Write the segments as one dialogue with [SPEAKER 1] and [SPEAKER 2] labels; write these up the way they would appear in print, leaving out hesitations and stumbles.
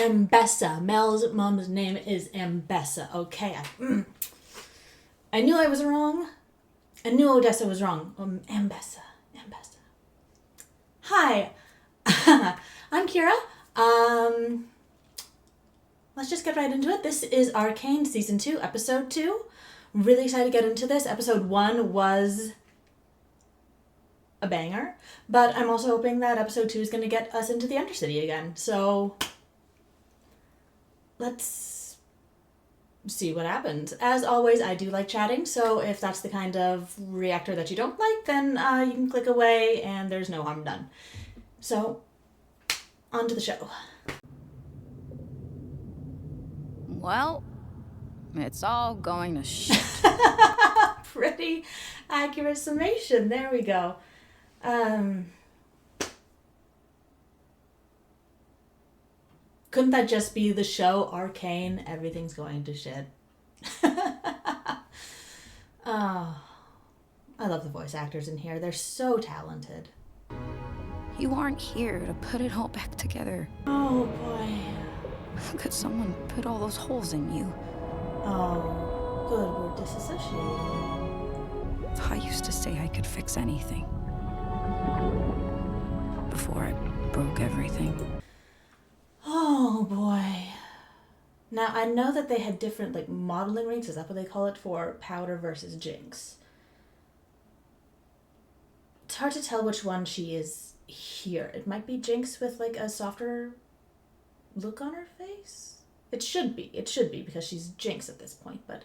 [SPEAKER 1] Ambessa. Mel's mom's name is Ambessa. Okay. I knew I was wrong. I knew Odessa was wrong. Ambessa. Hi. I'm Kira. Let's just get right into it. This is Arcane Season 2, Episode 2. Really excited to get into this. Episode 1 was a banger, but I'm also hoping that Episode 2 is going to get us into the Undercity again. So let's see what happens. As always, I do like chatting, so if that's the kind of reactor that you don't like, then you can click away and there's no harm done. So, on to the show.
[SPEAKER 2] Well, it's all going to shit.
[SPEAKER 1] Pretty accurate summation. There we go. Couldn't that just be the show Arcane? Everything's going to shit. Oh, I love the voice actors in here. They're so talented.
[SPEAKER 2] You aren't here to put it all back together.
[SPEAKER 1] Oh boy.
[SPEAKER 2] How could someone put all those holes in you?
[SPEAKER 1] Oh, good. We're disassociating.
[SPEAKER 2] I used to say I could fix anything. Before I broke everything.
[SPEAKER 1] Oh boy. Now I know that they had different modeling rates. Is that what they call it for Powder versus Jinx? It's hard to tell which one she is here. It might be Jinx with a softer look on her face. It should be because she's Jinx at this point. But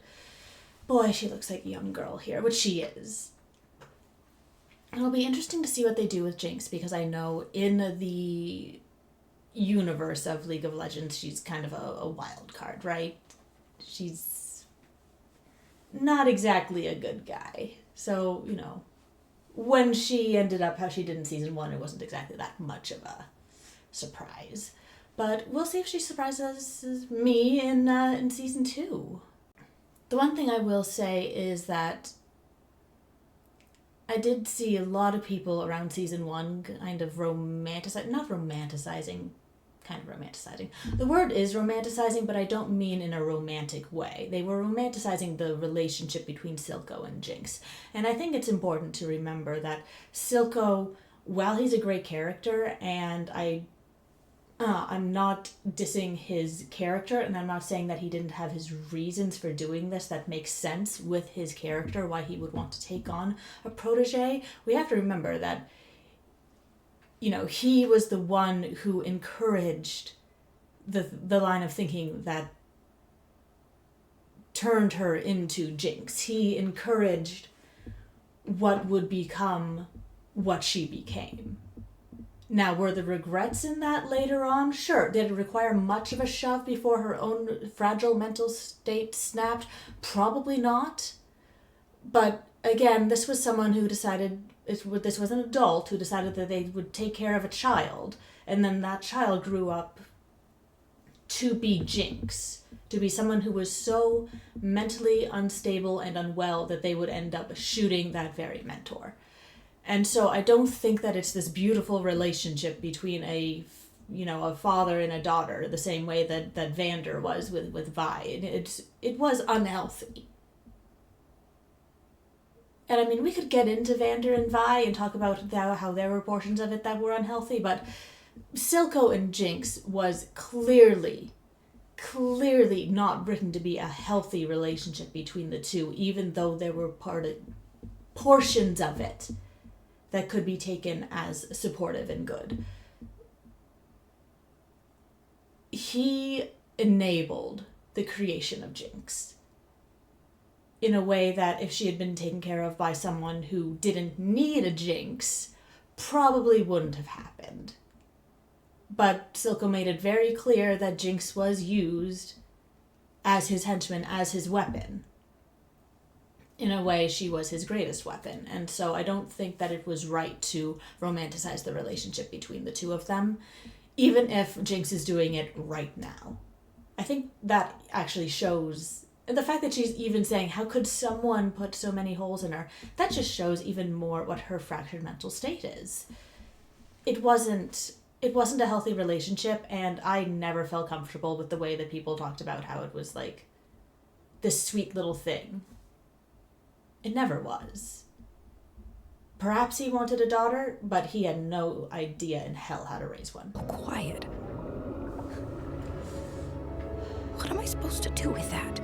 [SPEAKER 1] boy, she looks like a young girl here, which she is. It'll be interesting to see what they do with Jinx because I know in the universe of League of Legends, she's kind of a wild card, right? She's not exactly a good guy. So, when she ended up how she did in Season 1, it wasn't exactly that much of a surprise. But we'll see if she surprises me in Season 2. The one thing I will say is that I did see a lot of people around Season 1 kind of romanticizing. The word is romanticizing, but I don't mean in a romantic way. They were romanticizing the relationship between Silco and Jinx. And I think it's important to remember that Silco, while he's a great character, and I'm not dissing his character, and I'm not saying that he didn't have his reasons for doing this that makes sense with his character, why he would want to take on a protege. We have to remember that he was the one who encouraged the line of thinking that turned her into Jinx. He encouraged what would become what she became. Now, were the regrets in that later on? Sure. Did it require much of a shove before her own fragile mental state snapped? Probably not. But again, this was someone who decided, this was an adult who decided that they would take care of a child, and then that child grew up to be Jinx, to be someone who was so mentally unstable and unwell that they would end up shooting that very mentor. And so I don't think that it's this beautiful relationship between a father and a daughter, the same way that Vander was with Vi. It was unhealthy. And I mean, we could get into Vander and Vi and talk about how there were portions of it that were unhealthy, but Silco and Jinx was clearly not written to be a healthy relationship between the two, even though there were portions of it that could be taken as supportive and good. He enabled the creation of Jinx in a way that if she had been taken care of by someone who didn't need a Jinx, probably wouldn't have happened. But Silco made it very clear that Jinx was used as his henchman, as his weapon. In a way, she was his greatest weapon. And so I don't think that it was right to romanticize the relationship between the two of them, even if Jinx is doing it right now. I think that actually shows, and the fact that she's even saying, how could someone put so many holes in her, that just shows even more what her fractured mental state is. It wasn't it wasn't a healthy relationship, and I never felt comfortable with the way that people talked about how it was like this sweet little thing. It never was. Perhaps he wanted a daughter, but he had no idea in hell how to raise one.
[SPEAKER 2] Quiet. What am I supposed to do with that?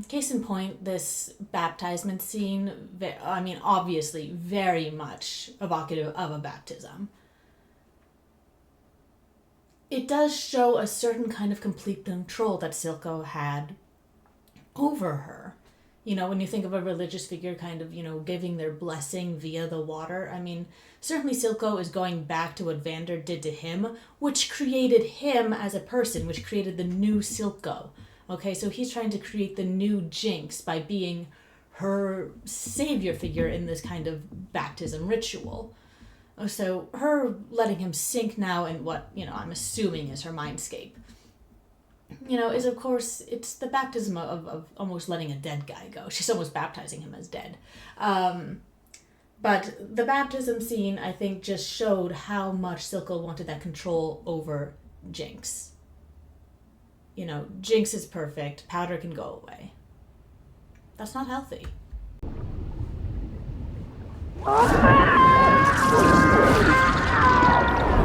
[SPEAKER 1] Case in point, this baptisement scene, I mean, obviously very much evocative of a baptism. It does show a certain kind of complete control that Silco had over her. You know, when you think of a religious figure kind of, you know, giving their blessing via the water, I mean, certainly Silco is going back to what Vander did to him, which created him as a person, which created the new Silco. Okay, so he's trying to create the new Jinx by being her savior figure in this kind of baptism ritual. So her letting him sink now in what, you know, I'm assuming is her mindscape, you know, is of course, it's the baptism of almost letting a dead guy go. She's almost baptizing him as dead. But the baptism scene, I think, just showed how much Silco wanted that control over Jinx. You know, Jinx is perfect. Powder can go away. That's not healthy. One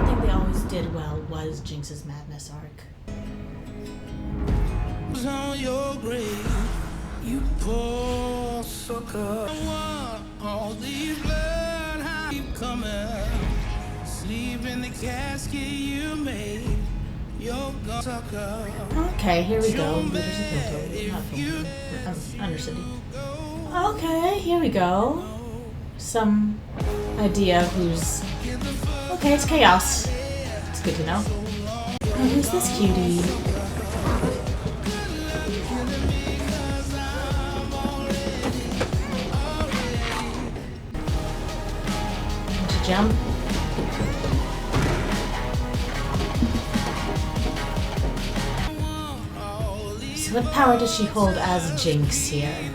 [SPEAKER 1] thing they always did well was Jinx's madness arc.
[SPEAKER 3] On your grave, you poor sucker. All these blood keep coming. Sleep in the casket you made. You're gonna sucker.
[SPEAKER 1] Okay, here we go. Undercity. Okay, here we go. Some idea of who's... Okay, it's Chaos. It's good to know. Oh, who's this cutie? To jump. So what power does she hold as Jinx here?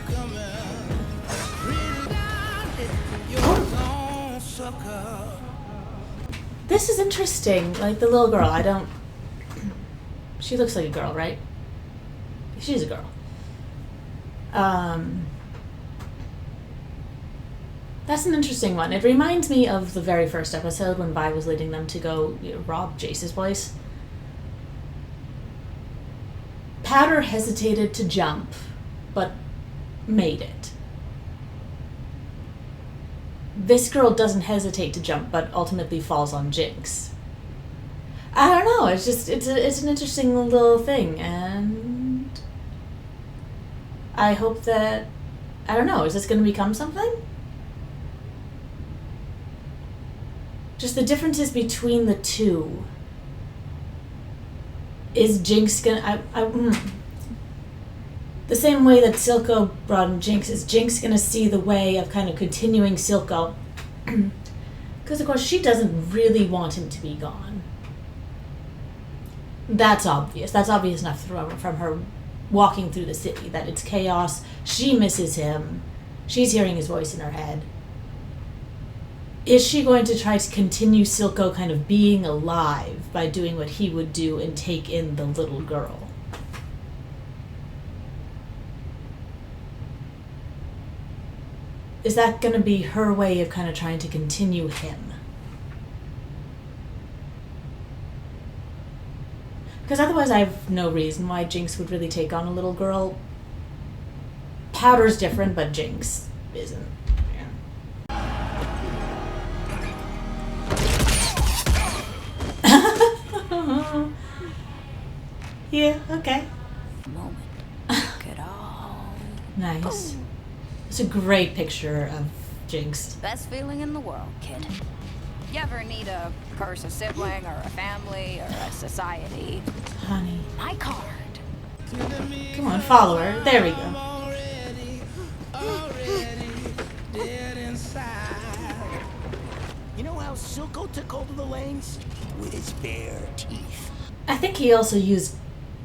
[SPEAKER 1] This is interesting. Like the little girl, I don't... She looks like a girl, right? She's a girl. That's an interesting one. It reminds me of the very first episode when Vi was leading them to go, you know, rob Jayce's place. Powder hesitated to jump, but made it. This girl doesn't hesitate to jump, but ultimately falls on Jinx. I don't know. It's just it's an interesting little thing, and I hope that, I don't know. Is this going to become something? Just the differences between the two. Is Jinx gonna? The same way that Silco brought in Jinx, is Jinx gonna see the way of kind of continuing Silco? Because of course she doesn't really want him to be gone. That's obvious. That's obvious enough from her walking through the city that it's chaos. She misses him. She's hearing his voice in her head. Is she going to try to continue Silco kind of being alive by doing what he would do and take in the little girl? Is that going to be her way of kind of trying to continue him? Because otherwise I have no reason why Jinx would really take on a little girl. Powder's different, but Jinx isn't. Yeah, okay.
[SPEAKER 2] Moment. Look at all.
[SPEAKER 1] Nice. It's a great picture of Jinx.
[SPEAKER 2] Best feeling in the world, kid. You ever need a curse a sibling or a family or a society?
[SPEAKER 1] Honey.
[SPEAKER 2] My card.
[SPEAKER 1] Come on, follow her. There we go.
[SPEAKER 4] You know how Silco took over the lanes? With his bare teeth.
[SPEAKER 1] I think he also used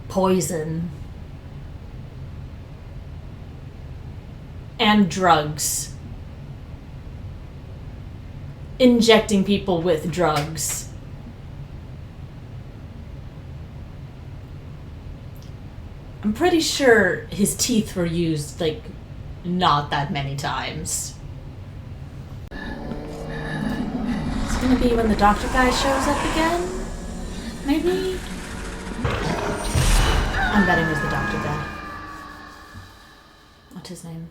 [SPEAKER 1] poison. And and drugs. Injecting people with drugs. I'm pretty sure his teeth were used, like, not that many times. It's gonna be when the doctor guy shows up again? Maybe? I'm betting it was the doctor guy. What's his name?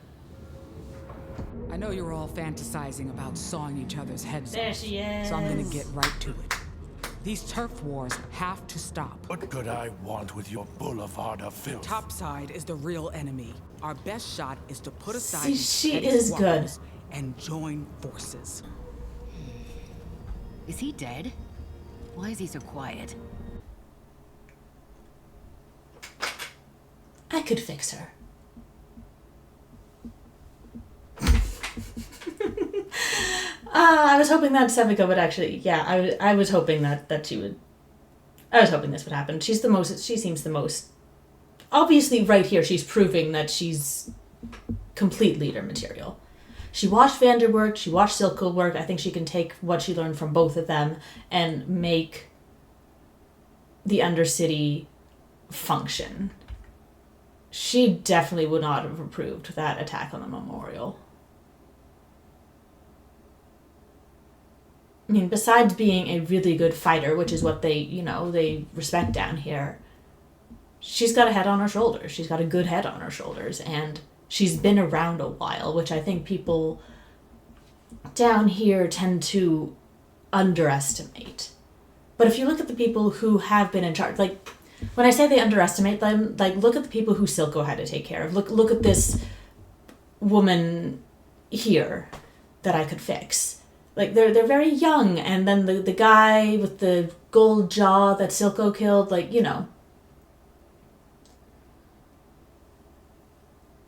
[SPEAKER 5] I know you're all fantasizing about sawing each other's heads
[SPEAKER 1] There
[SPEAKER 5] off,
[SPEAKER 1] she is.
[SPEAKER 5] so I'm gonna get right to it. These turf wars have to stop.
[SPEAKER 3] What could I want with your boulevard of filth?
[SPEAKER 5] Topside is the real enemy. Our best shot is to put aside
[SPEAKER 1] See,
[SPEAKER 5] these
[SPEAKER 1] she
[SPEAKER 5] petty
[SPEAKER 1] is
[SPEAKER 5] squabbles and join forces.
[SPEAKER 6] Is he dead? Why is he so quiet?
[SPEAKER 1] I could fix her. I was hoping that Sevika would actually, I was hoping that she would, I was hoping this would happen. She seems the most, obviously right here she's proving that she's complete leader material. She watched Vander work, she watched Silco work. I think she can take what she learned from both of them and make the Undercity function. She definitely would not have approved that attack on the memorial. I mean, besides being a really good fighter, which is what they respect down here, she's got a head on her shoulders. She's got a good head on her shoulders, and she's been around a while, which I think people down here tend to underestimate. But if you look at the people who have been in charge, like, when I say they underestimate them, like, look at the people who Silco had to take care of. Look at this woman here that I could fix. Like, they're very young, and then the guy with the gold jaw that Silco killed, like,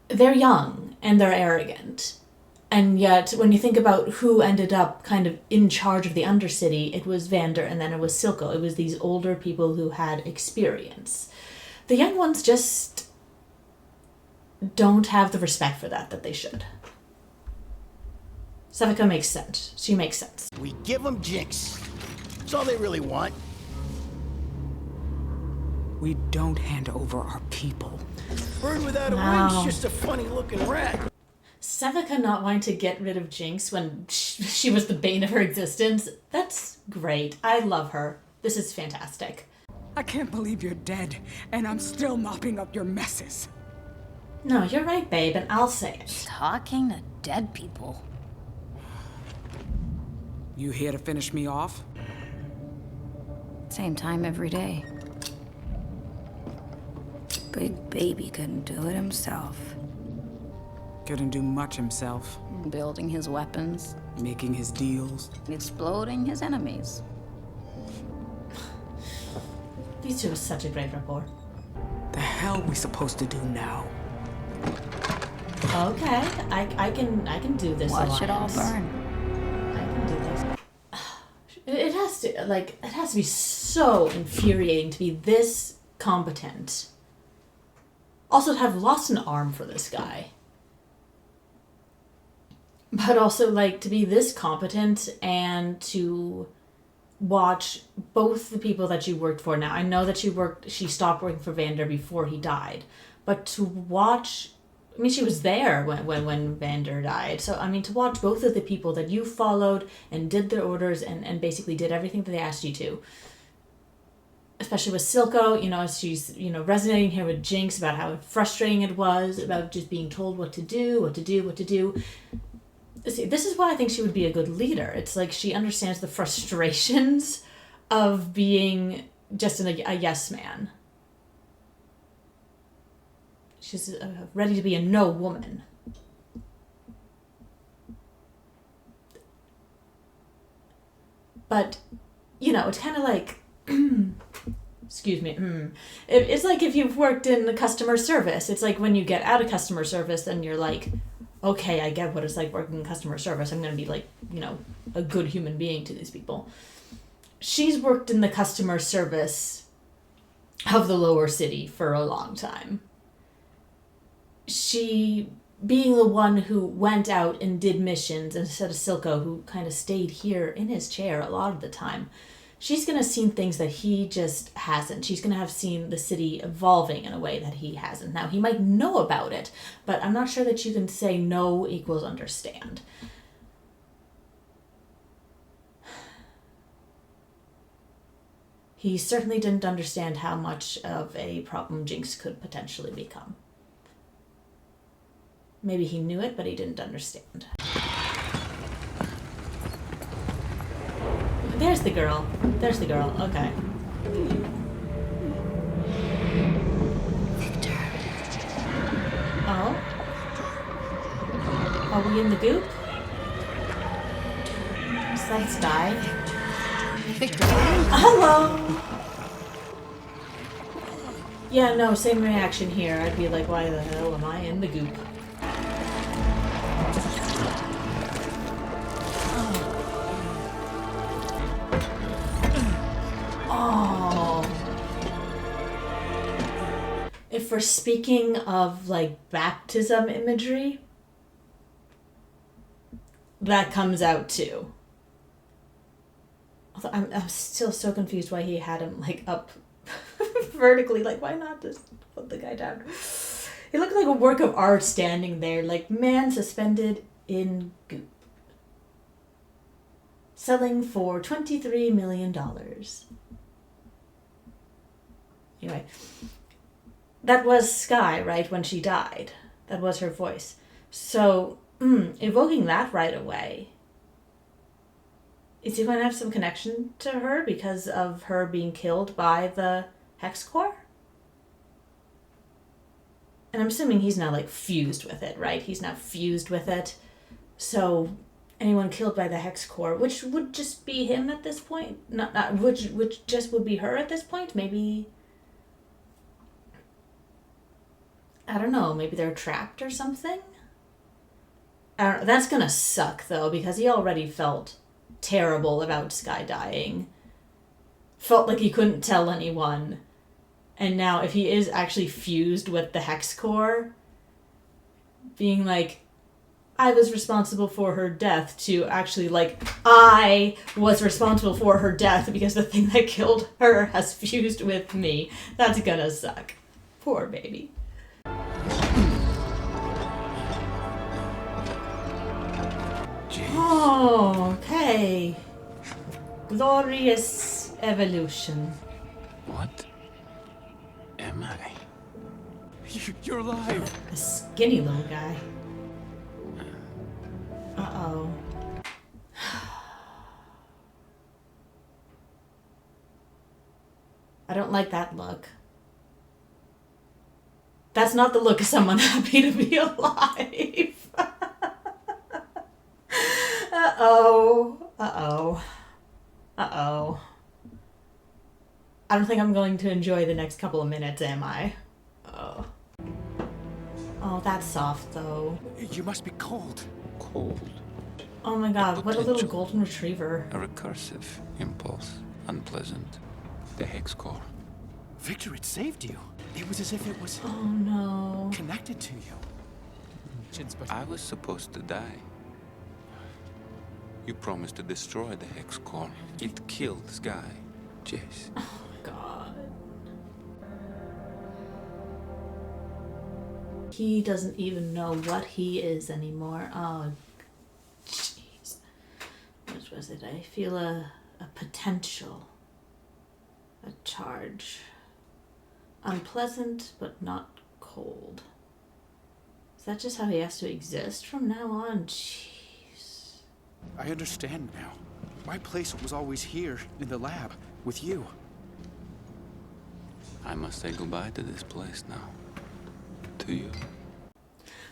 [SPEAKER 1] they're young and they're arrogant. And yet, when you think about who ended up kind of in charge of the Undercity, it was Vander and then it was Silco. It was these older people who had experience. The young ones just don't have the respect for that they should. Sevika makes sense. She makes sense.
[SPEAKER 4] We give them Jinx. That's all they really want.
[SPEAKER 5] We don't hand over our people.
[SPEAKER 4] Bird without a
[SPEAKER 1] Wow.
[SPEAKER 4] wing's just a funny-looking rat.
[SPEAKER 1] Sevika not wanting to get rid of Jinx when she was the bane of her existence, that's great. I love her. This is fantastic.
[SPEAKER 5] I can't believe you're dead, and I'm still mopping up your messes.
[SPEAKER 1] No, you're right, babe, and I'll say it.
[SPEAKER 6] Talking to dead people.
[SPEAKER 5] You here to finish me off?
[SPEAKER 2] Same time every day. Big baby couldn't do it himself.
[SPEAKER 5] Couldn't do much himself.
[SPEAKER 2] Building his weapons,
[SPEAKER 5] Making his deals.
[SPEAKER 2] exploding his enemies.
[SPEAKER 1] These two have such a great rapport.
[SPEAKER 5] The hell we supposed to do now?
[SPEAKER 1] Okay, I can do this.
[SPEAKER 2] Watch it all
[SPEAKER 1] alliance.
[SPEAKER 2] burn.
[SPEAKER 1] I can do this. It has to be so infuriating to be this competent. Also to have lost an arm for this guy. But also, like, to be this competent and to watch both the people that you worked for. Now, I know that she stopped working for Vander before he died. But to watch, I mean, she was there when Vander died. So, I mean, to watch both of the people that you followed and did their orders and basically did everything that they asked you to. Especially with Silco, as she's, resonating here with Jinx about how frustrating it was, about just being told what to do. See, this is why I think she would be a good leader. It's like she understands the frustrations of being just a yes man. She's ready to be a no woman. But, it's kind of like, excuse me, it's like if you've worked in the customer service. It's like when you get out of customer service, then you're like, okay, I get what it's like working in customer service. I'm going to be like, a good human being to these people. She's worked in the customer service of the lower city for a long time. She being the one who went out and did missions instead of Silco, who kind of stayed here in his chair a lot of the time, she's going to have seen things that he just hasn't. She's going to have seen the city evolving in a way that he hasn't. Now, he might know about it, but I'm not sure that you can say know equals understand. He certainly didn't understand how much of a problem Jinx could potentially become. Maybe he knew it, but he didn't understand. There's the girl. There's the girl. Okay.
[SPEAKER 6] Victor.
[SPEAKER 1] Oh? Are we in the goop? Is that Sky?
[SPEAKER 6] Victor.
[SPEAKER 1] Hello! Yeah, no, same reaction here. I'd be like, why the hell am I in the goop? Oh. If we're speaking of, like, baptism imagery, that comes out too. I'm still so confused why he had him, like, up vertically. Like, why not just put the guy down? He looked like a work of art standing there, like, man suspended in goop. Selling for $23 million. Anyway, that was Sky, right, when she died. That was her voice. So, evoking that right away. Is he going to have some connection to her because of her being killed by the hexcore? And I'm assuming he's now, like, fused with it, right? He's now fused with it. So anyone killed by the hexcore, which would just be him at this point? Which just would be her at this point? Maybe... I don't know. Maybe they're trapped or something? I don't know. That's going to suck, though, because he already felt terrible about Sky dying. Felt like he couldn't tell anyone. And now if he is actually fused with the hexcore, being like, I was responsible for her death, to actually, like, I was responsible for her death because the thing that killed her has fused with me. That's gonna suck. Poor baby. Oh, okay. Glorious evolution.
[SPEAKER 3] What am I? You're alive.
[SPEAKER 1] A skinny little guy. Uh-oh. I don't like that look. That's not the look of someone happy to be alive. Uh-oh. Uh-oh. Uh-oh. I don't think I'm going to enjoy the next couple of minutes, am I? Oh. Oh, that's soft, though.
[SPEAKER 3] You must be cold. Cold.
[SPEAKER 1] Oh my god, what a little
[SPEAKER 3] Potential.
[SPEAKER 1] golden retriever.
[SPEAKER 3] A recursive impulse. Unpleasant. The hexcore.
[SPEAKER 7] Victor, it saved you. It was as if it was
[SPEAKER 1] Oh no.
[SPEAKER 7] connected to you.
[SPEAKER 3] I was supposed to die. You promised to destroy the hexcore. It killed Sky. Jayce.
[SPEAKER 1] God. He doesn't even know what he is anymore. Oh, jeez. What was it? I feel a potential. A charge. Unpleasant, but not cold. Is that just how he has to exist from now on? Jeez.
[SPEAKER 7] I understand now. My place was always here, in the lab, with you.
[SPEAKER 3] I must say goodbye to this place now. To you.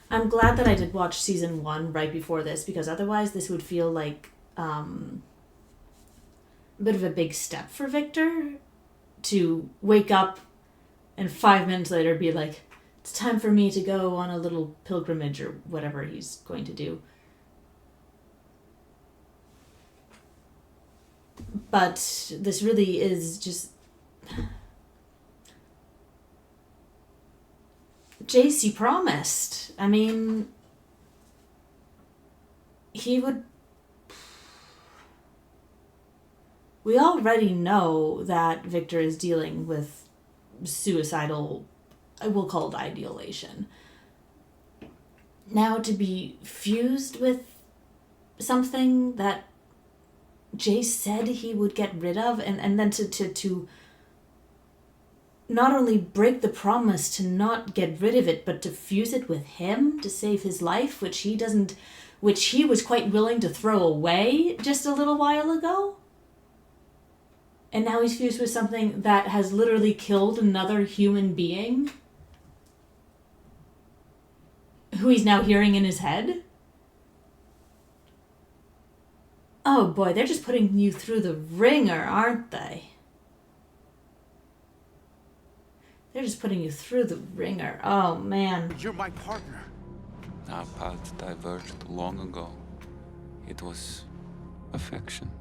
[SPEAKER 1] I'm glad that I did watch season 1 right before this, because otherwise this would feel like a bit of a big step for Victor to wake up and 5 minutes later be like, it's time for me to go on a little pilgrimage or whatever he's going to do. But this really is just... Jayce, you promised. I mean, he would... We already know that Victor is dealing with suicidal, I will call it ideation. Now to be fused with something that Jayce said he would get rid of, and then to not only break the promise to not get rid of it, but to fuse it with him to save his life, which he was quite willing to throw away just a little while ago. And now he's fused with something that has literally killed another human being who he's now hearing in his head. Oh boy, they're just putting you through the ringer, aren't they? They're just putting you through the ringer. Oh man.
[SPEAKER 7] You're my partner.
[SPEAKER 3] Our paths diverged long ago. It was affection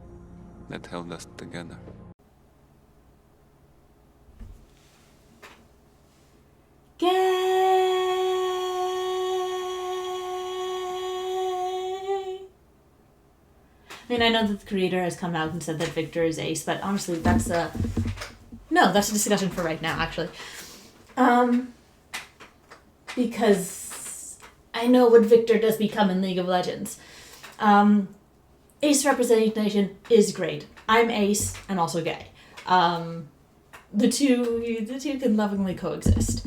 [SPEAKER 3] that held us together.
[SPEAKER 1] Gay! I mean, I know that the creator has come out and said that Victor is ace, but honestly, that's a discussion for right now, actually. Because I know what Victor does become in League of Legends. Ace representation is great. I'm ace and also gay. The two can lovingly coexist.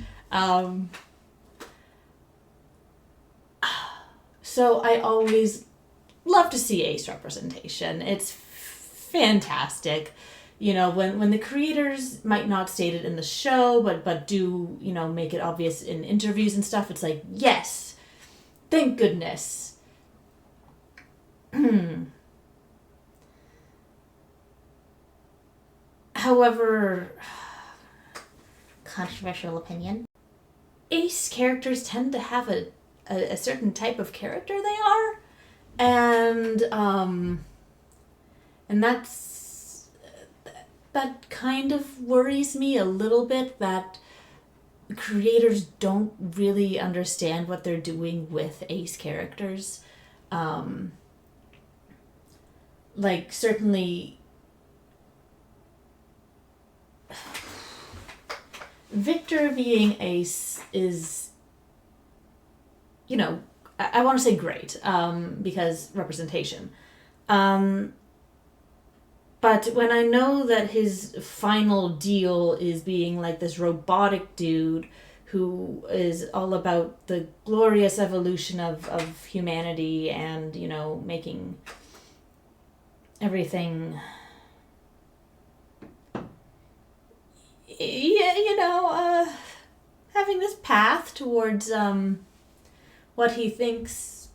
[SPEAKER 1] So I always love to see ace representation. It's fantastic. You know, when the creators might not state it in the show, but do, you know, make it obvious in interviews and stuff, it's like, yes, thank goodness. However, controversial opinion, ace characters tend to have a certain type of character they are, and that kind of worries me a little bit, that creators don't really understand what they're doing with ace characters. Like, certainly Victor being ace is, you know, I want to say great, because representation. But when I know that his final deal is being like this robotic dude who is all about the glorious evolution of humanity and, you know, making everything, yeah, you know, having this path towards what he thinks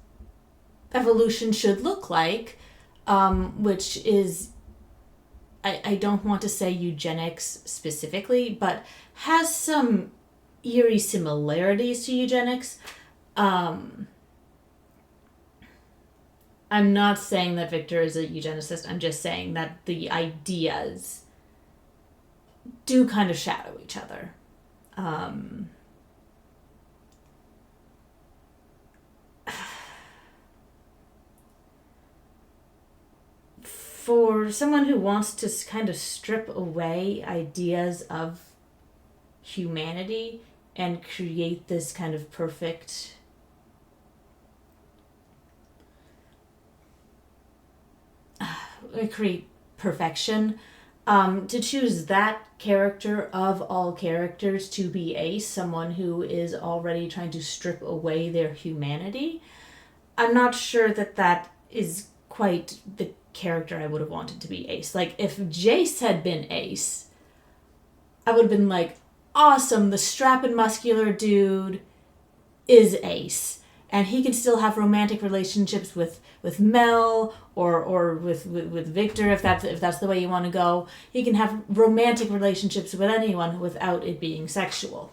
[SPEAKER 1] evolution should look like, which is, I don't want to say eugenics specifically, but has some eerie similarities to eugenics. I'm not saying that Victor is a eugenicist. I'm just saying that the ideas do kind of shadow each other. For someone who wants to kind of strip away ideas of humanity and create this kind of perfect create perfection, to choose that character of all characters to be ace, someone who is already trying to strip away their humanity, I'm not sure that is quite the character I would have wanted to be ace. Like, if Jayce had been ace, I would have been like, awesome, the strapping muscular dude is ace, and he can still have romantic relationships with Mel or with Victor, if that's the way you want to go. He can have romantic relationships with anyone without it being sexual.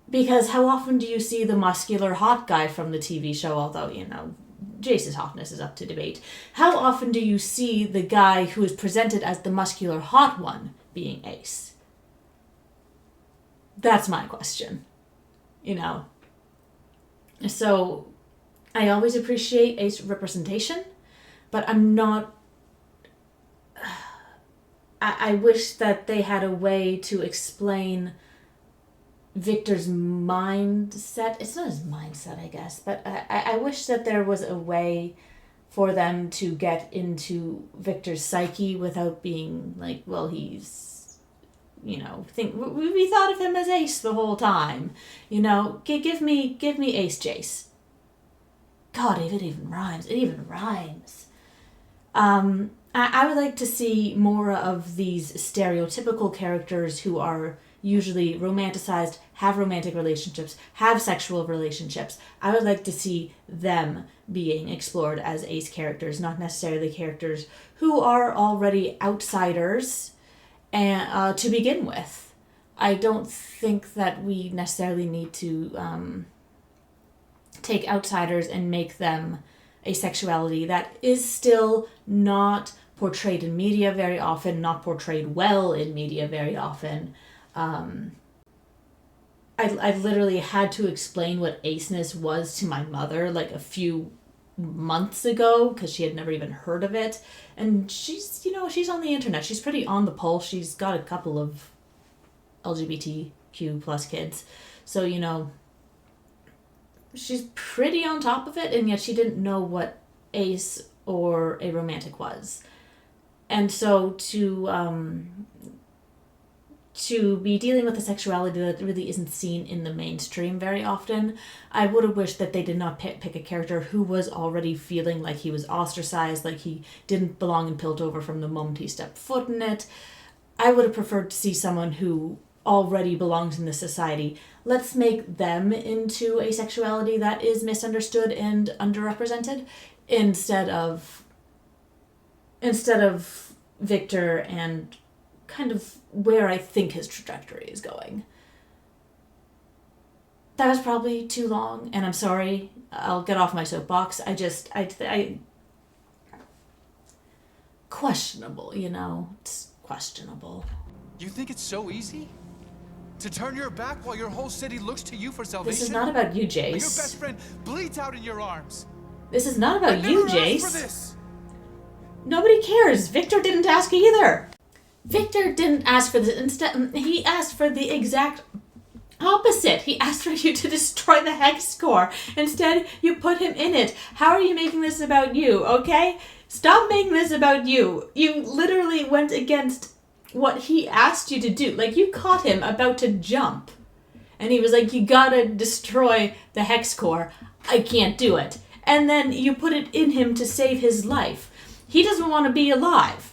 [SPEAKER 1] Because how often do you see the muscular hot guy from the TV show, although, you know, Jayce's hotness is up to debate. How often do you see the guy who is presented as the muscular hot one being ace? That's my question. You know? So, I always appreciate Ace representation, but I'm not... I wish that they had a way to explain Victor's mindset. It's not his mindset, I guess, but I wish that there was a way for them to get into Victor's psyche without being like, well, he's, you know, we thought of him as Ace the whole time. You know, give me Ace Jayce. God, if it even rhymes. It even rhymes. I would like to see more of these stereotypical characters who are usually romanticized, have romantic relationships, have sexual relationships. I would like to see them being explored as Ace characters, not necessarily characters who are already outsiders and to begin with. I don't think that we necessarily need to take outsiders and make them a sexuality that is still not portrayed in media very often, not portrayed well in media very often. I literally had to explain what aceness was to my mother like a few months ago because she had never even heard of it. And she's, you know, she's on the internet. She's pretty on the pulse. She's got a couple of LGBTQ plus kids. So, you know, she's pretty on top of it, and yet she didn't know what ace or a romantic was. And so to be dealing with a sexuality that really isn't seen in the mainstream very often, I would have wished that they did not pick a character who was already feeling like he was ostracized, like he didn't belong in Piltover from the moment he stepped foot in it. I would have preferred to see someone who already belongs in this society. Let's make them into a sexuality that is misunderstood and underrepresented instead of Victor and kind of where I think his trajectory is going. That was probably too long, and I'm sorry. I'll get off my soapbox. I questionable, you know? It's questionable.
[SPEAKER 8] You think it's so easy? To turn your back while your whole city looks to you for salvation?
[SPEAKER 1] This is not about you, Jayce.
[SPEAKER 8] Your best friend bleeds out in your arms.
[SPEAKER 1] This is not about you, Jayce.
[SPEAKER 8] For this.
[SPEAKER 1] Nobody cares. Victor didn't ask either. Victor didn't ask for this. Instead, he asked for the exact opposite. He asked for you to destroy the hexcore. Instead, you put him in it. How are you making this about you, okay? Stop making this about you. You literally went against what he asked you to do. Like, you caught him about to jump. And he was like, you gotta destroy the hexcore. I can't do it. And then you put it in him to save his life. He doesn't want to be alive.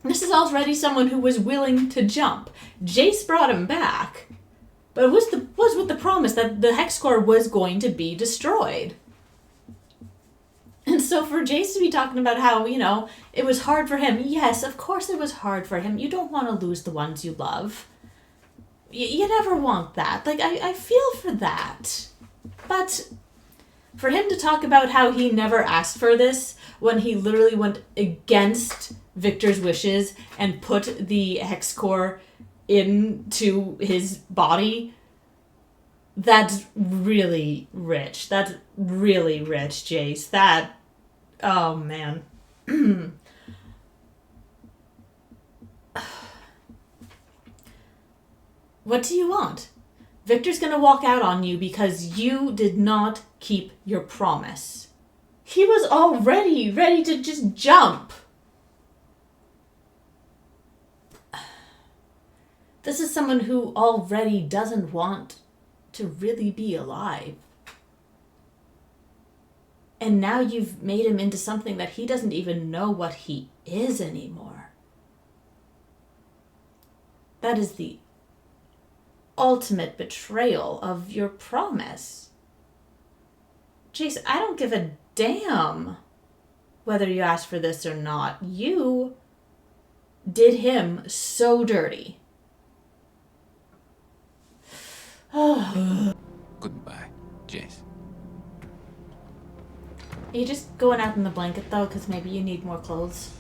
[SPEAKER 1] This is already someone who was willing to jump. Jayce brought him back, but it was with the promise that the hexcore was going to be destroyed. And so for Jayce to be talking about how, you know, it was hard for him. Yes, of course it was hard for him. You don't want to lose the ones you love. You never want that. Like, I feel for that. But for him to talk about how he never asked for this when he literally went against Victor's wishes and put the hexcore into his body, that's really rich. That's really rich, Jayce. That, oh man. What do you want? Victor's gonna walk out on you because you did not keep your promise. He was already ready to just jump. This is someone who already doesn't want to really be alive. And now you've made him into something that he doesn't even know what he is anymore. That is the ultimate betrayal of your promise. Jayce, I don't give a damn whether you asked for this or not. You did him so dirty.
[SPEAKER 3] Goodbye, Jayce.
[SPEAKER 1] Are you just going out in the blanket though? Because maybe you need more clothes.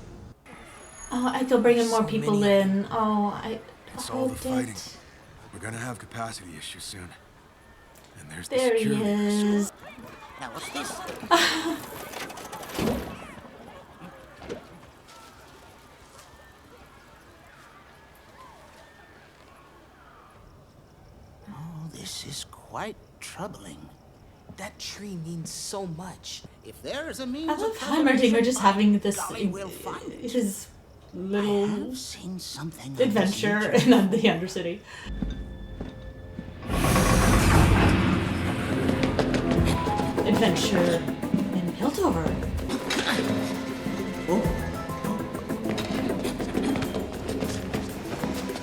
[SPEAKER 1] Oh, I could bring in more people in. Oh,
[SPEAKER 9] It's all the fighting. We're gonna have capacity issues soon. And there's the
[SPEAKER 1] There he
[SPEAKER 9] security.
[SPEAKER 1] is.
[SPEAKER 4] Now what's this? Oh, this is quite troubling.
[SPEAKER 9] That tree means so much.
[SPEAKER 4] If there is a means
[SPEAKER 1] I
[SPEAKER 4] of
[SPEAKER 1] love Heimerdinger just having this
[SPEAKER 4] golly, we'll find it.
[SPEAKER 1] his
[SPEAKER 4] I
[SPEAKER 1] little
[SPEAKER 4] have seen something of
[SPEAKER 1] adventure
[SPEAKER 4] this nature.
[SPEAKER 1] in the Undercity. Adventure in Piltover.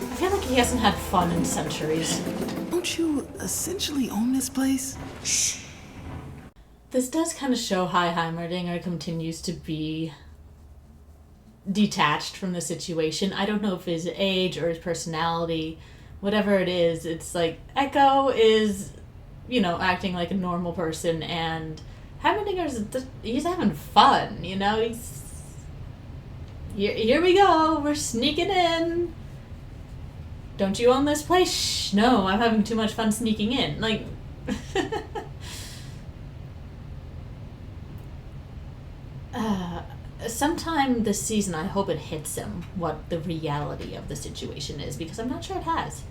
[SPEAKER 1] I feel like he hasn't had fun in centuries.
[SPEAKER 9] Don't you essentially own this place?
[SPEAKER 4] Shh.
[SPEAKER 1] This does kind of show how Heimerdinger continues to be detached from the situation. I don't know if his age or his personality, whatever it is, it's like Echo is, you know, acting like a normal person, and he's having fun, you know? Here we go, we're sneaking in. Don't you own this place? Shh, no, I'm having too much fun sneaking in. Like, sometime this season, I hope it hits him what the reality of the situation is, because I'm not sure it has.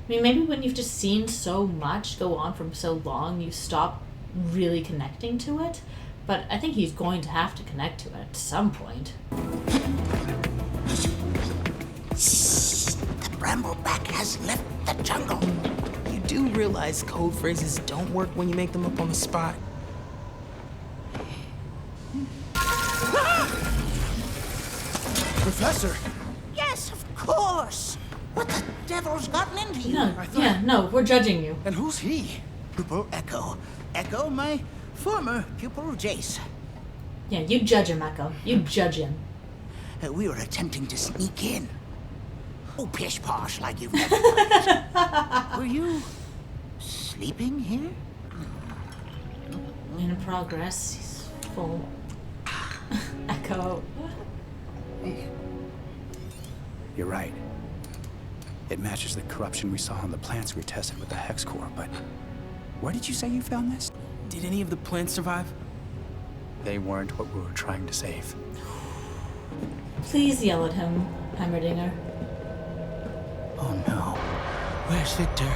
[SPEAKER 1] I mean, maybe when you've just seen so much go on from so long, you stop really connecting to it. But I think he's going to have to connect to it at some point.
[SPEAKER 4] The brambleback has left the jungle.
[SPEAKER 9] You do realize code phrases don't work when you make them up on the spot.
[SPEAKER 7] Professor!
[SPEAKER 4] Yes, of course. What the devil's gotten into you?
[SPEAKER 1] No, we're judging you.
[SPEAKER 7] And who's he?
[SPEAKER 4] Pupil Echo. Echo, my former pupil Jayce.
[SPEAKER 1] Yeah, you judge him, Echo. You judge him.
[SPEAKER 4] We were attempting to sneak in. Oh, pish-posh like you've never done it. Were you sleeping here?
[SPEAKER 1] In progress, he's full. Echo.
[SPEAKER 7] You're right. It matches the corruption we saw on the plants we tested with the hexcore, but where did you say you found this?
[SPEAKER 9] Did any of the plants survive?
[SPEAKER 7] They weren't what we were trying to save.
[SPEAKER 1] Please yell at him, Heimerdinger.
[SPEAKER 4] Oh no. Where's Victor?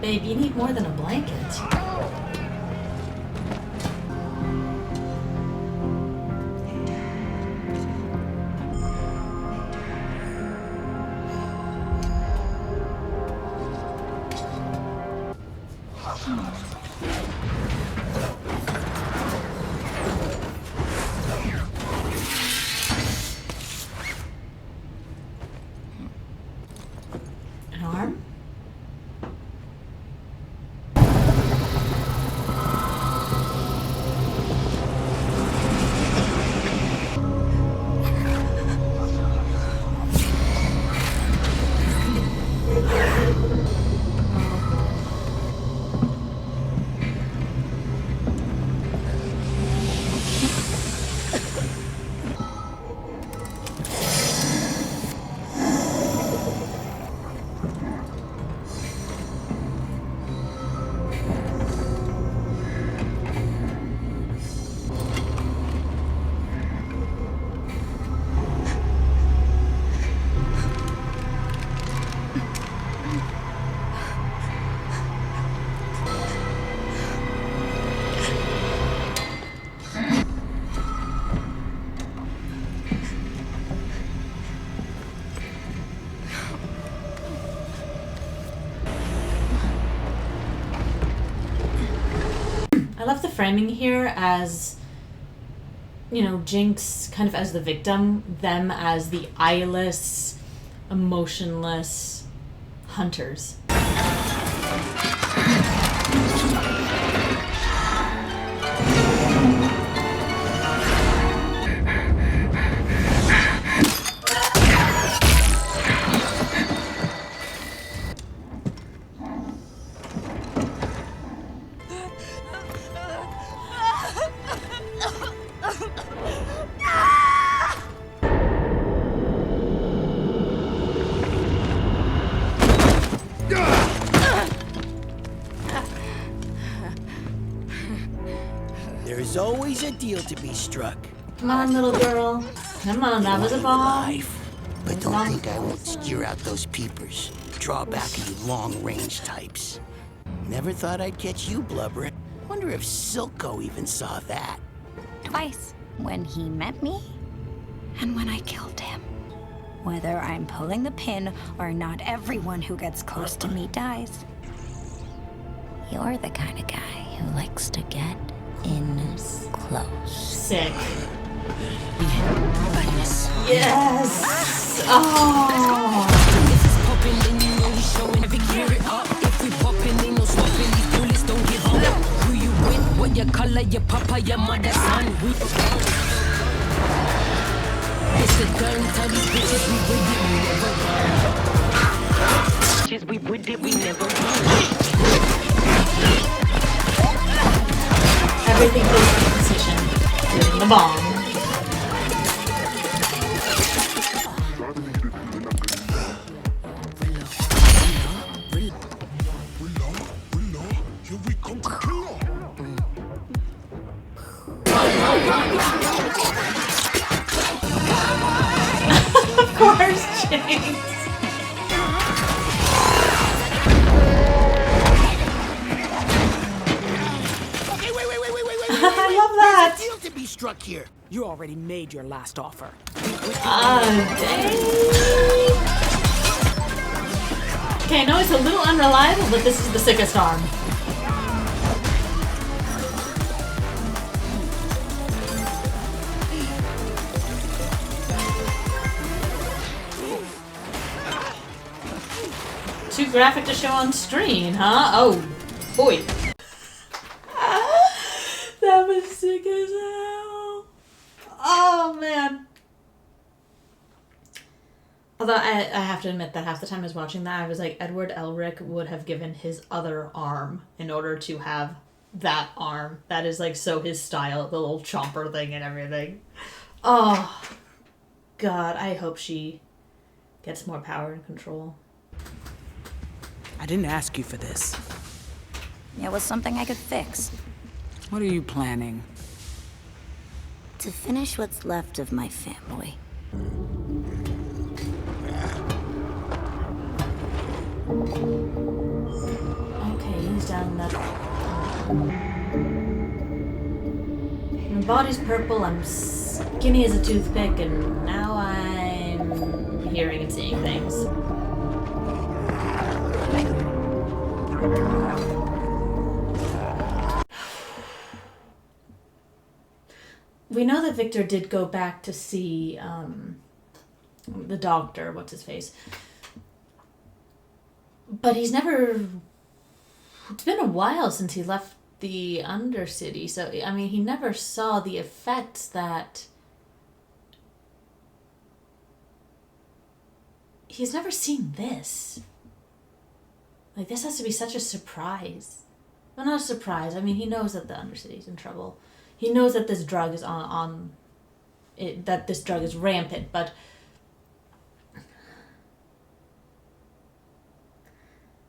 [SPEAKER 1] Babe, you need more than a blanket. An arm? I love the framing here as, you know, Jinx kind of as the victim, them as the eyeless, emotionless hunters.
[SPEAKER 4] There's always a deal to be struck.
[SPEAKER 1] Come on, little girl. Come on, that was a bomb.
[SPEAKER 4] Life. But don't think I won't steer out those peepers. Draw back you long-range types. Never thought I'd catch you blubbering. Wonder if Silco even saw that.
[SPEAKER 2] Twice. When he met me, and when I killed him. Whether I'm pulling the pin or not, everyone who gets close to me dies. You're the kind of guy who likes to get in close.
[SPEAKER 1] Sick. Yes! Oh!
[SPEAKER 10] Your color, your papa, your mother, son. It's the gun, tell these bitches we with it, we never run. Bitches, we with it, we never run.
[SPEAKER 1] Everything is in position, including the bomb. Of course, Jayce.
[SPEAKER 4] Okay, wait.
[SPEAKER 1] I love that.
[SPEAKER 4] There's a deal to be struck here.
[SPEAKER 5] You already made your last offer.
[SPEAKER 1] Dang. Okay, I know it's a little unreliable, but this is the sickest arm. Too graphic to show on screen, huh? Oh, boy. That was sick as hell. Oh, man. Although I have to admit that half the time I was watching that, I was like, Edward Elric would have given his other arm in order to have that arm. That is like so his style, the little chomper thing and everything. Oh, God, I hope she gets more power and control.
[SPEAKER 5] I didn't ask you for this.
[SPEAKER 2] It was something I could fix.
[SPEAKER 5] What are you planning?
[SPEAKER 2] To finish what's left of my family.
[SPEAKER 1] Okay, he's down that. My body's purple, I'm skinny as a toothpick, and now I'm hearing and seeing things. We know that Victor did go back to see the doctor, what's his face. But he's never... It's been a while since he left the Undercity, so, I mean, he never saw the effects that... He's never seen this. Like, this has to be such a surprise. Well, not a surprise. I mean, he knows that the Undercity's in trouble. He knows that this drug is that this drug is rampant, but...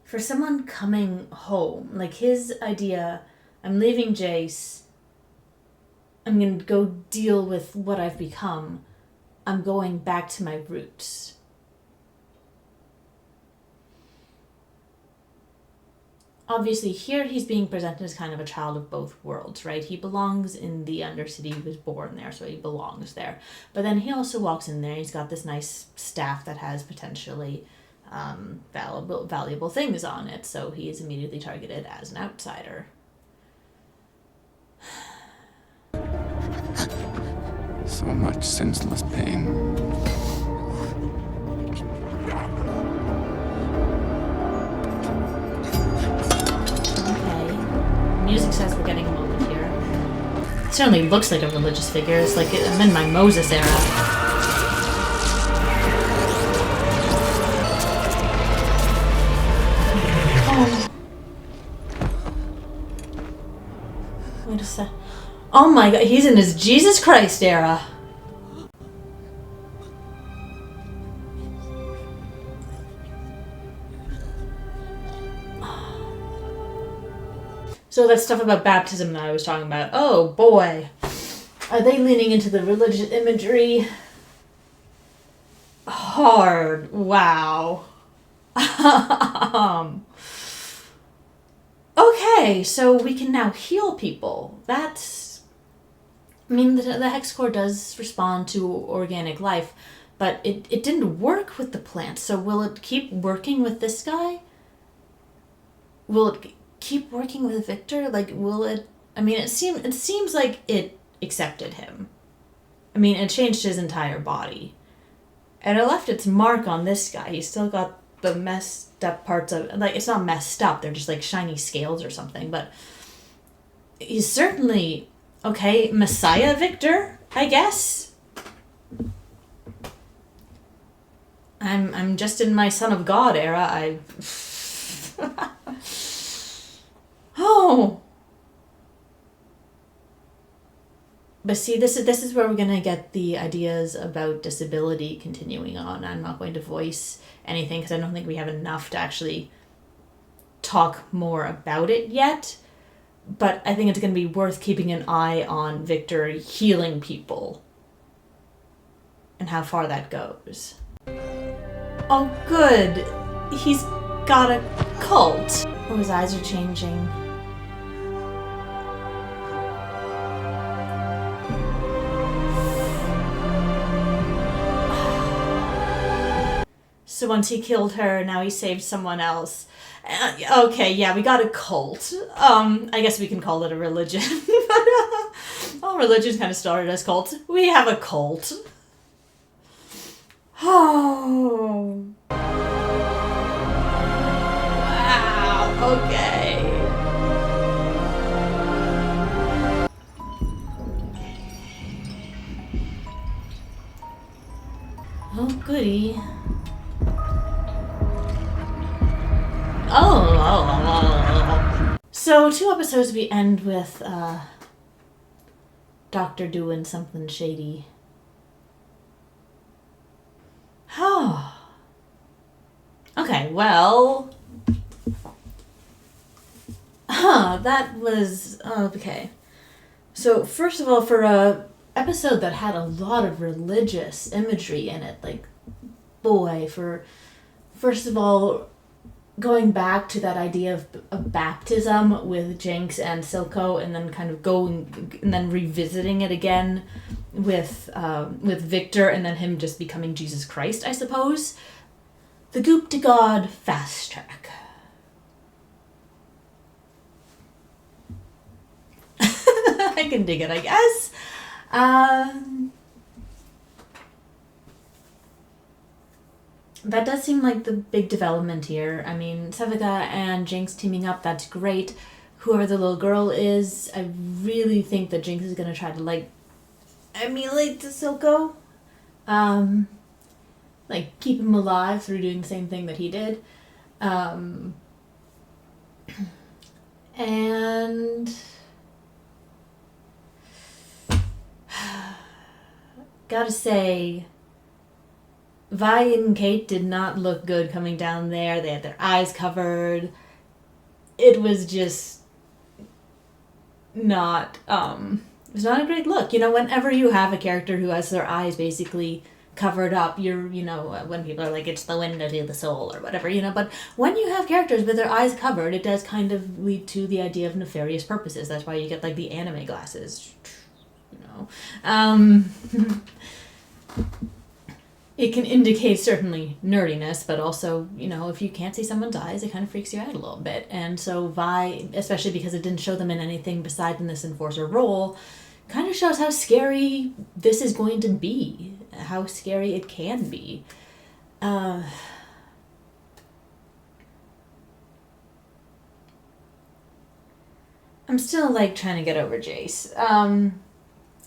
[SPEAKER 1] For someone coming home, like his idea, I'm leaving Jayce, I'm going to go deal with what I've become, I'm going back to my roots. Obviously, here he's being presented as kind of a child of both worlds, right? He belongs in the Undercity. He was born there, so he belongs there. But then he also walks in there. He's got this nice staff that has potentially valuable things on it, so he is immediately targeted as an outsider.
[SPEAKER 3] So much senseless pain.
[SPEAKER 1] Music says we're getting a moment here. It certainly looks like a religious figure. It's like I'm in my Moses era. Oh. Wait a sec. Oh my God, he's in his Jesus Christ era. So that stuff about baptism that I was talking about. Oh boy. Are they leaning into the religious imagery? Hard. Wow. Okay, so we can now heal people. That's... I mean, the hexcore does respond to organic life, but it didn't work with the plant, so will it keep working with this guy? Will it keep working with Victor? Like, will it... I mean, it seems like it accepted him. I mean, it changed his entire body. And it left its mark on this guy. He's still got the messed up parts of... Like, it's not messed up. They're just, like, shiny scales or something. But he's certainly... Okay, Messiah Victor, I guess? I'm just in my Son of God era. Oh! But see, this is where we're going to get the ideas about disability continuing on. I'm not going to voice anything because I don't think we have enough to actually talk more about it yet. But I think it's going to be worth keeping an eye on Victor healing people and how far that goes. Oh, good. He's got a cult. Oh, his eyes are changing. So once he killed her, now he saved someone else. Okay, yeah, we got a cult. I guess we can call it a religion. All religions kind of started as cults. We have a cult. Oh. Wow, okay. Oh, goody. Oh. So 2 episodes we end with Doctor doing something shady. Oh. Okay, well. That was okay. So first of all, for a episode that had a lot of religious imagery in it, like, boy, first of all, going back to that idea of baptism with Jinx and Silco, and then kind of going and then revisiting it again with Victor, and then him just becoming Jesus Christ, I suppose. The Goop to God fast track. I can dig it, I guess. That does seem like the big development here. I mean, Sevika and Jinx teaming up, that's great. Whoever the little girl is, I really think that Jinx is going to try to, like, emulate the Silco. Like, keep him alive through doing the same thing that he did. And... gotta say... Vi and Kate did not look good coming down there. They had their eyes covered. It was just not, it was not a great look. You know, whenever you have a character who has their eyes basically covered up, when people are like, it's the window to the soul or whatever, but when you have characters with their eyes covered, it does kind of lead to the idea of nefarious purposes. That's why you get, like, the anime glasses, It can indicate certainly nerdiness, but also, if you can't see someone's eyes, it kind of freaks you out a little bit. And so Vi, especially because it didn't show them in anything besides in this enforcer role, kind of shows how scary this is going to be, how scary it can be. I'm still, like, trying to get over Jayce.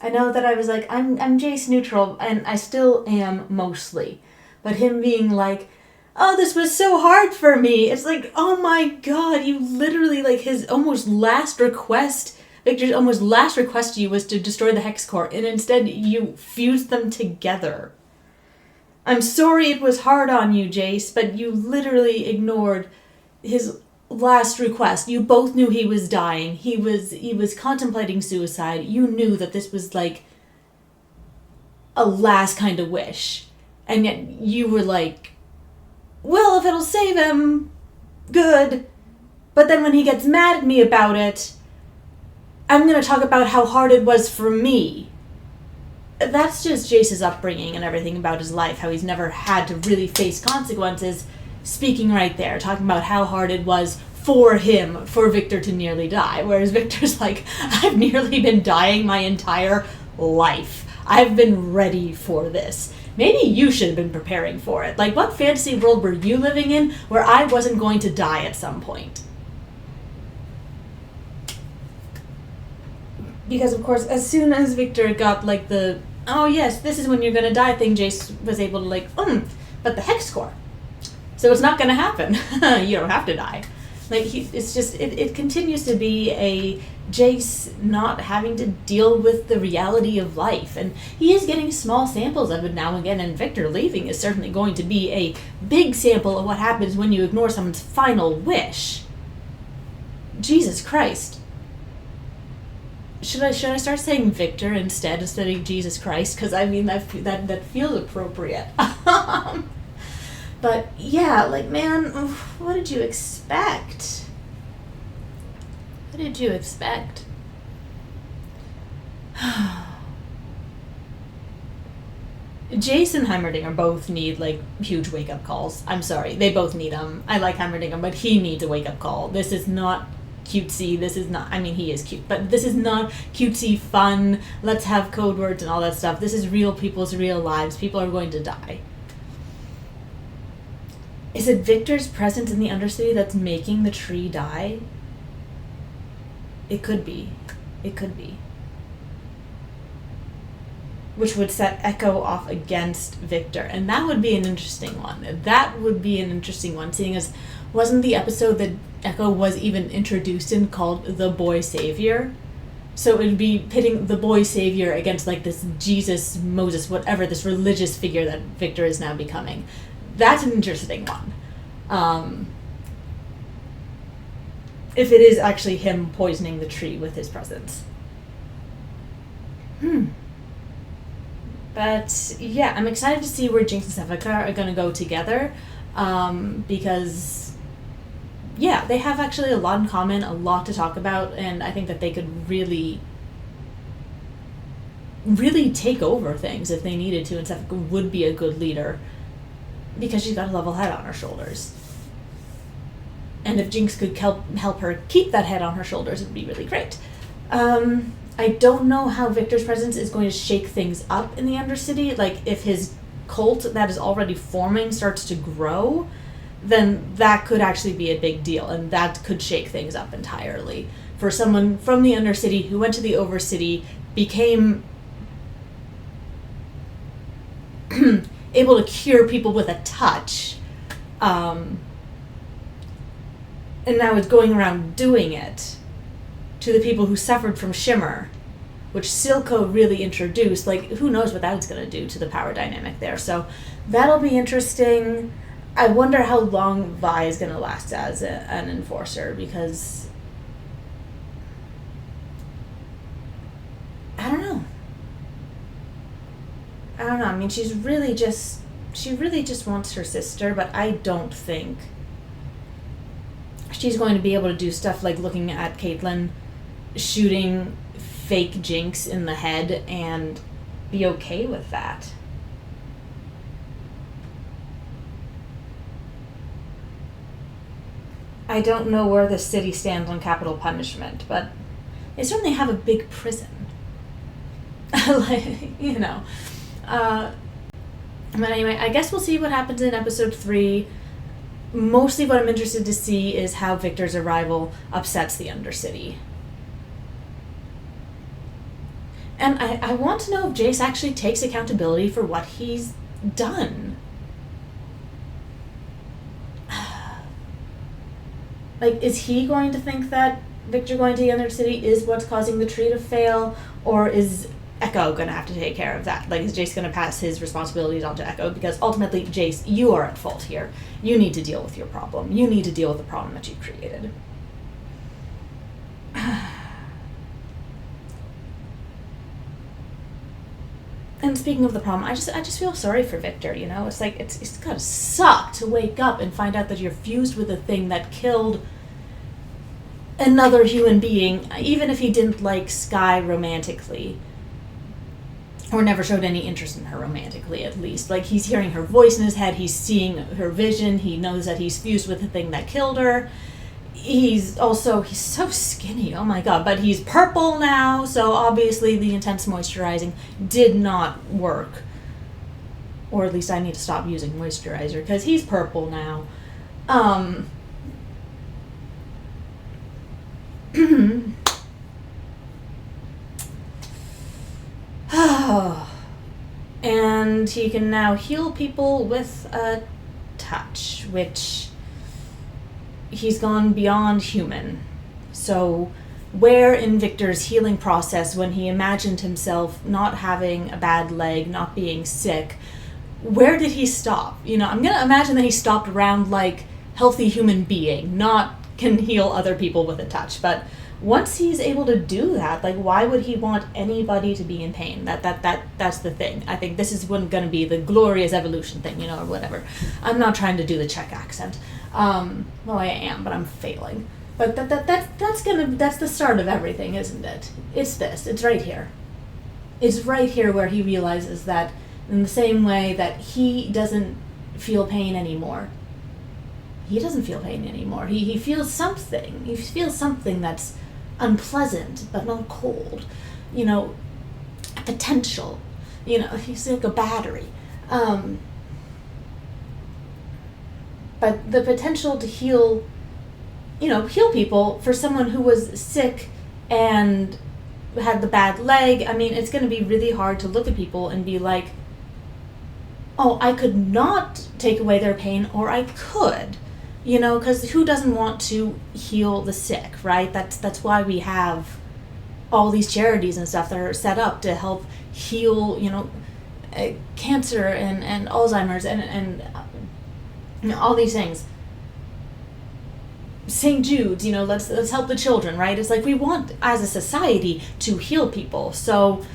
[SPEAKER 1] I know that I was like, I'm Jayce neutral, and I still am mostly. But him being like, oh, this was so hard for me. It's like, oh my god, you literally, like, his almost last request, Victor's almost last request to you was to destroy the hexcore, and instead you fused them together. I'm sorry it was hard on you, Jayce, but you literally ignored his last request. You both knew he was dying. He was contemplating suicide. You knew that this was like a last kind of wish. And yet you were like, well, if it'll save him, good. But then when he gets mad at me about it, I'm going to talk about how hard it was for me. That's just Jayce's upbringing and everything about his life, how he's never had to really face consequences, speaking right there, talking about how hard it was for him, for Victor to nearly die. Whereas Victor's like, I've nearly been dying my entire life. I've been ready for this. Maybe you should have been preparing for it. Like, what fantasy world were you living in where I wasn't going to die at some point? Because, of course, as soon as Victor got, like, the, oh, yes, this is when you're going to die thing, Jayce was able to, like, but the hexcore. So it's not going to happen. You don't have to die. Like, it's just, it continues to be a Jayce not having to deal with the reality of life. And he is getting small samples of it now and again, and Victor leaving is certainly going to be a big sample of what happens when you ignore someone's final wish. Jesus Christ. Should I start saying Victor instead of Jesus Christ? Because, I mean, that feels appropriate. But, yeah, like, man, what did you expect? What did you expect? Jayce and Heimerdinger both need, like, huge wake-up calls. I'm sorry. They both need them. I like Heimerdinger, but he needs a wake-up call. This is not cutesy. This is not, I mean, he is cute, but this is not cutesy fun. Let's have code words and all that stuff. This is real people's real lives. People are going to die. Is it Victor's presence in the Undercity that's making the tree die? It could be. It could be. Which would set Echo off against Victor. And that would be an interesting one. That would be an interesting one, seeing as wasn't the episode that Echo was even introduced in called The Boy Savior? So it would be pitting the Boy Savior against like this Jesus, Moses, whatever, this religious figure that Victor is now becoming. That's an interesting one. If it is actually him poisoning the tree with his presence. But yeah, I'm excited to see where Jinx and Sevika are going to go together. Because, yeah, they have actually a lot in common, a lot to talk about, and I think that they could really take over things if they needed to, and Sevika would be a good leader. Because she's got a level head on her shoulders. And if Jinx could help her keep that head on her shoulders, it would be really great. I don't know how Victor's presence is going to shake things up in the Undercity. Like, if his cult that is already forming starts to grow, then that could actually be a big deal, and that could shake things up entirely. For someone from the Undercity who went to the Overcity, became able to cure people with a touch, and now is going around doing it to the people who suffered from Shimmer, which Silco really introduced. Like, who knows what that's going to do to the power dynamic there. So that'll be interesting. I wonder how long Vi is going to last as an enforcer, because I don't know. I mean, she really just wants her sister, but I don't think she's going to be able to do stuff like looking at Caitlyn shooting fake Jinx in the head and be okay with that. I don't know where the city stands on capital punishment, but they certainly have a big prison. Like, you know. But anyway, I guess we'll see what happens in episode 3. Mostly what I'm interested to see is how Victor's arrival upsets the Undercity. And I want to know if Jayce actually takes accountability for what he's done. Like, is he going to think that Victor going to the Undercity is what's causing the tree to fail? Or is Echo gonna have to take care of that? Like, is Jayce gonna pass his responsibilities on to Echo? Because ultimately, Jayce, you are at fault here. You need to deal with your problem. You need to deal with the problem that you created. And speaking of the problem, I just feel sorry for Victor, you know? It's like, it's gotta suck to wake up and find out that you're fused with a thing that killed another human being, even if he didn't like Skye romantically. Or never showed any interest in her romantically, at least. Like, he's hearing her voice in his head, he's seeing her vision, he knows that he's fused with the thing that killed her. He's so skinny, oh my god, but he's purple now, so obviously the intense moisturizing did not work. Or at least I need to stop using moisturizer, because he's purple now. And he can now heal people with a touch, which he's gone beyond human. So where in Victor's healing process, when he imagined himself not having a bad leg, not being sick, where did he stop? You know, I'm gonna imagine that he stopped around like healthy human being, not can heal other people with a touch. But once he's able to do that, like, why would he want anybody to be in pain? That's the thing. I think this is going to be the glorious evolution thing, you know, or whatever. I'm not trying to do the Czech accent. Well, I am, but I'm failing. But that's the start of everything, isn't it? It's this. It's right here. It's right here where he realizes that in the same way that he doesn't feel pain anymore. He doesn't feel pain anymore. He feels something. He feels something that's unpleasant, but not cold. You know, potential. You know, he's like a battery. But the potential to heal people for someone who was sick and had the bad leg, I mean, it's going to be really hard to look at people and be like, oh, I could not take away their pain, or I could. You know, because who doesn't want to heal the sick, right? That's why we have all these charities and stuff that are set up to help heal, you know, cancer and Alzheimer's and you know, all these things. St. Jude's, you know, let's help the children, right? It's like we want, as a society, to heal people. So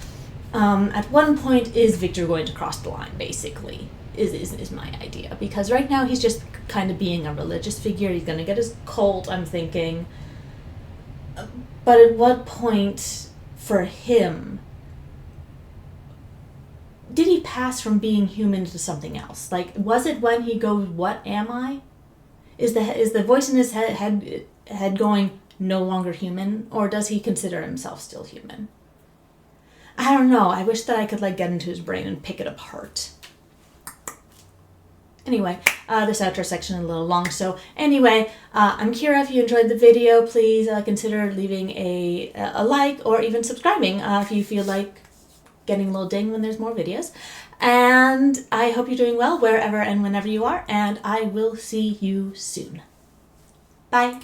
[SPEAKER 1] at one point, is Victor going to cross the line, basically? Is my idea, because right now he's just kind of being a religious figure. He's gonna get his cult, I'm thinking, but at what point for him did he pass from being human to something else? Like, was it when he goes, what am I? Is the voice in his head going, no longer human, or does he consider himself still human? I don't know. I wish that I could like get into his brain and pick it apart. Anyway, this outro section is a little long, so anyway, I'm Kira. If you enjoyed the video, please consider leaving a like, or even subscribing if you feel like getting a little ding when there's more videos. And I hope you're doing well wherever and whenever you are, and I will see you soon. Bye.